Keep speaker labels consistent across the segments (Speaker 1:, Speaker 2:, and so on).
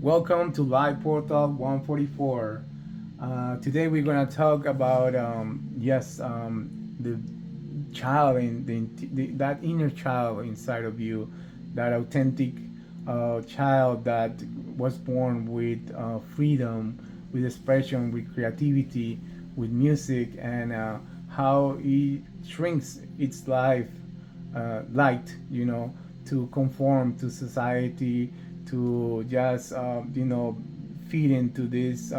Speaker 1: Welcome to LightPortal144. Today we're gonna talk about the child in that inner child inside of you, that authentic child that was born with freedom, with expression, with creativity, with music, and how it shrinks its light, to conform to society, to just fit into this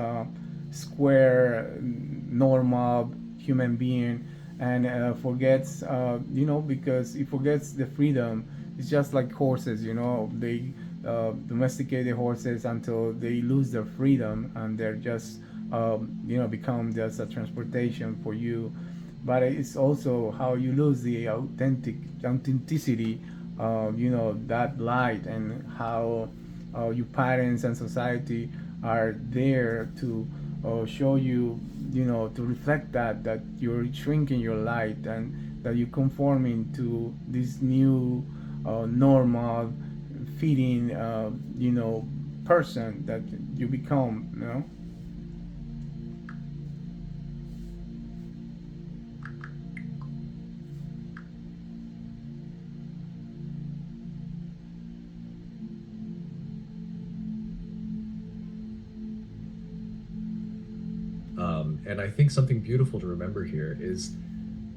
Speaker 1: square normal human being, and forgets, because it forgets the freedom. It's just like horses, they domesticate the horses until they lose their freedom, and they're just become just a transportation for you. But it's also how you lose the authenticity, that light, and how your parents and society are there to show you, to reflect that you're shrinking your light, and that you're conforming to this new normal fitting, person that you become.
Speaker 2: And I think something beautiful to remember here is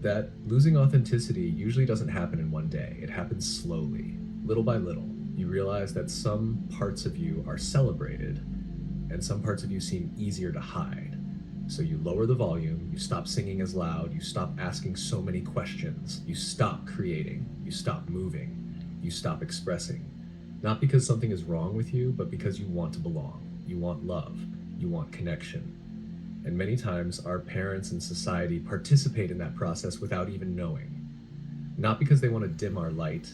Speaker 2: that losing authenticity usually doesn't happen in one day. It happens slowly, little by little. You realize that some parts of you are celebrated and some parts of you seem easier to hide. So you lower the volume, you stop singing as loud, you stop asking so many questions, you stop creating, you stop moving, you stop expressing. Not because something is wrong with you, but because you want to belong. You want love. You want connection. And many times our parents and society participate in that process without even knowing. Not because they want to dim our light,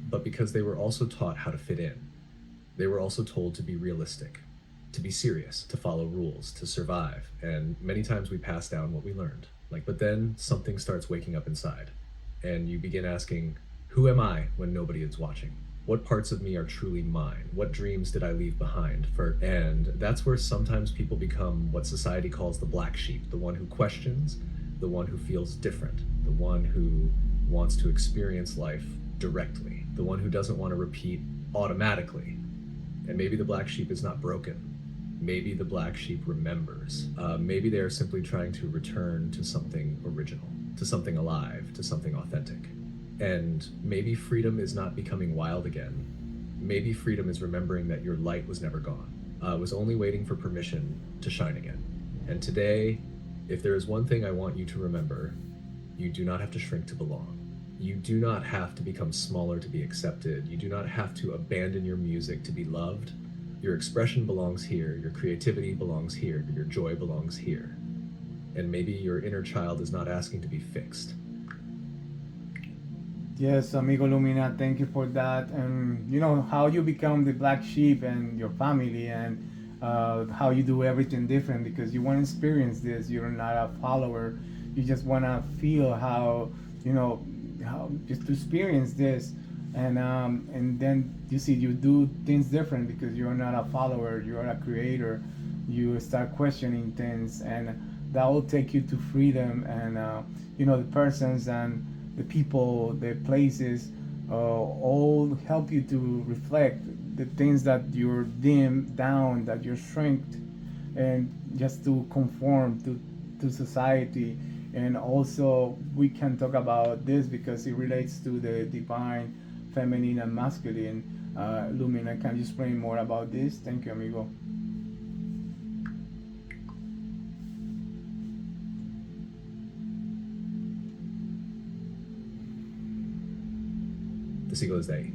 Speaker 2: but because they were also taught how to fit in. They were also told to be realistic, to be serious, to follow rules, to survive. And many times we pass down what we learned. But then something starts waking up inside, and you begin asking, who am I when nobody is watching? What parts of me are truly mine? What dreams did I leave behind? And that's where sometimes people become what society calls the black sheep, the one who questions, the one who feels different, the one who wants to experience life directly, the one who doesn't want to repeat automatically. And maybe the black sheep is not broken. Maybe the black sheep remembers. Maybe they are simply trying to return to something original, to something alive, to something authentic. And maybe freedom is not becoming wild again. Maybe freedom is remembering that your light was never gone. It was only waiting for permission to shine again. And today, if there is one thing I want you to remember, you do not have to shrink to belong. You do not have to become smaller to be accepted. You do not have to abandon your music to be loved. Your expression belongs here. Your creativity belongs here. Your joy belongs here. And maybe your inner child is not asking to be fixed.
Speaker 1: Yes, amigo Lumina, thank you for that. And you know how you become the black sheep and your family, and how you do everything different because you want to experience this. You're not a follower. You just want to feel how, how just to experience this, and then you see you do things different because you're not a follower. You're a creator. You start questioning things, and that will take you to freedom, and the persons and the people, the places, all help you to reflect the things that you're dim down, that you're shrinked, and just to conform to society. And also, we can talk about this because it relates to the divine, feminine, and masculine. Lumina, can you explain more about this? Thank you, amigo.
Speaker 2: The seagull is they.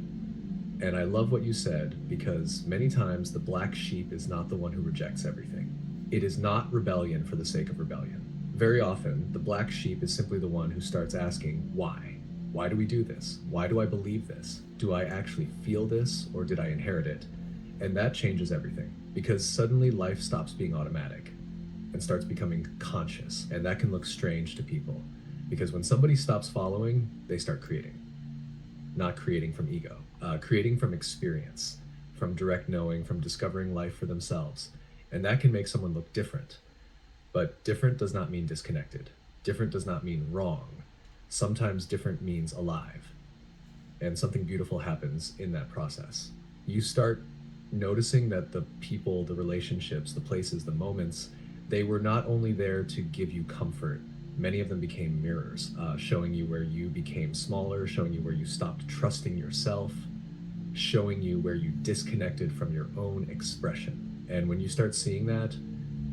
Speaker 2: And I love what you said because many times the black sheep is not the one who rejects everything. It is not rebellion for the sake of rebellion. Very often, the black sheep is simply the one who starts asking, why? Why do we do this? Why do I believe this? Do I actually feel this or did I inherit it? And that changes everything because suddenly life stops being automatic and starts becoming conscious. And that can look strange to people because when somebody stops following, they start creating. Not creating from ego, creating from experience, from direct knowing, from discovering life for themselves. And that can make someone look different. But different does not mean disconnected. Different does not mean wrong. Sometimes different means alive. And something beautiful happens in that process. You start noticing that the people, the relationships, the places, the moments, they were not only there to give you comfort, many of them became mirrors, showing you where you became smaller, showing you where you stopped trusting yourself, showing you where you disconnected from your own expression. And when you start seeing that,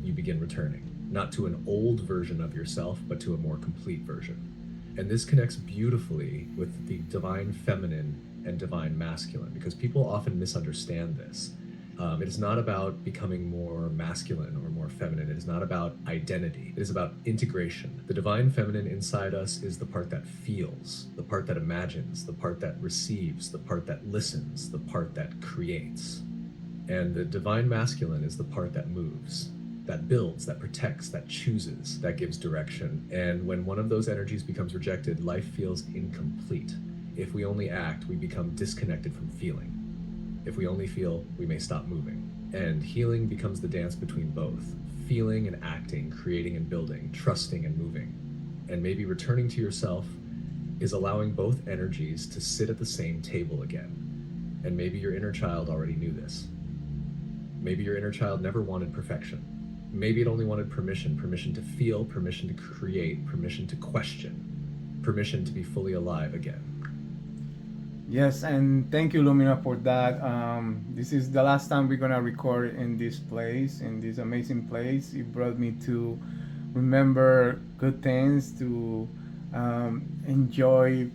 Speaker 2: you begin returning, not to an old version of yourself, but to a more complete version. And this connects beautifully with the divine feminine and divine masculine, because people often misunderstand this. It is not about becoming more masculine or more feminine. It is not about identity. It is about integration. The divine feminine inside us is the part that feels, the part that imagines, the part that receives, the part that listens, the part that creates. And the divine masculine is the part that moves, that builds, that protects, that chooses, that gives direction. And when one of those energies becomes rejected, life feels incomplete. If we only act, we become disconnected from feeling. If we only feel, we may stop moving. And healing becomes the dance between both, feeling and acting, creating and building, trusting and moving. And maybe returning to yourself is allowing both energies to sit at the same table again. And maybe your inner child already knew this. Maybe your inner child never wanted perfection. Maybe it only wanted permission, permission to feel, permission to create, permission to question, permission to be fully alive again.
Speaker 1: Yes, and thank you, Lumina, for that. This is the last time we're gonna record in this place, in this amazing place. It brought me to remember good things, to enjoy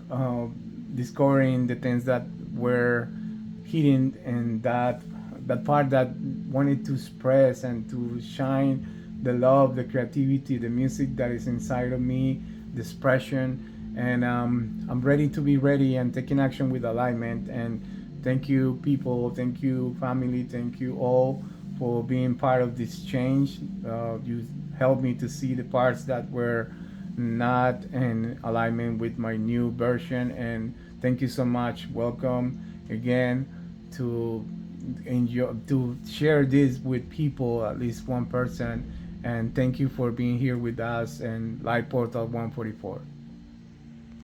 Speaker 1: discovering the things that were hidden, and that part that wanted to express and to shine the love, the creativity, the music that is inside of me, the expression. And I'm ready to be ready and taking action with alignment. And thank you, people. Thank you, family. Thank you all for being part of this change. You helped me to see the parts that were not in alignment with my new version. And thank you so much. Welcome again to enjoy, to share this with people, at least one person. And thank you for being here with us and Light Portal 144.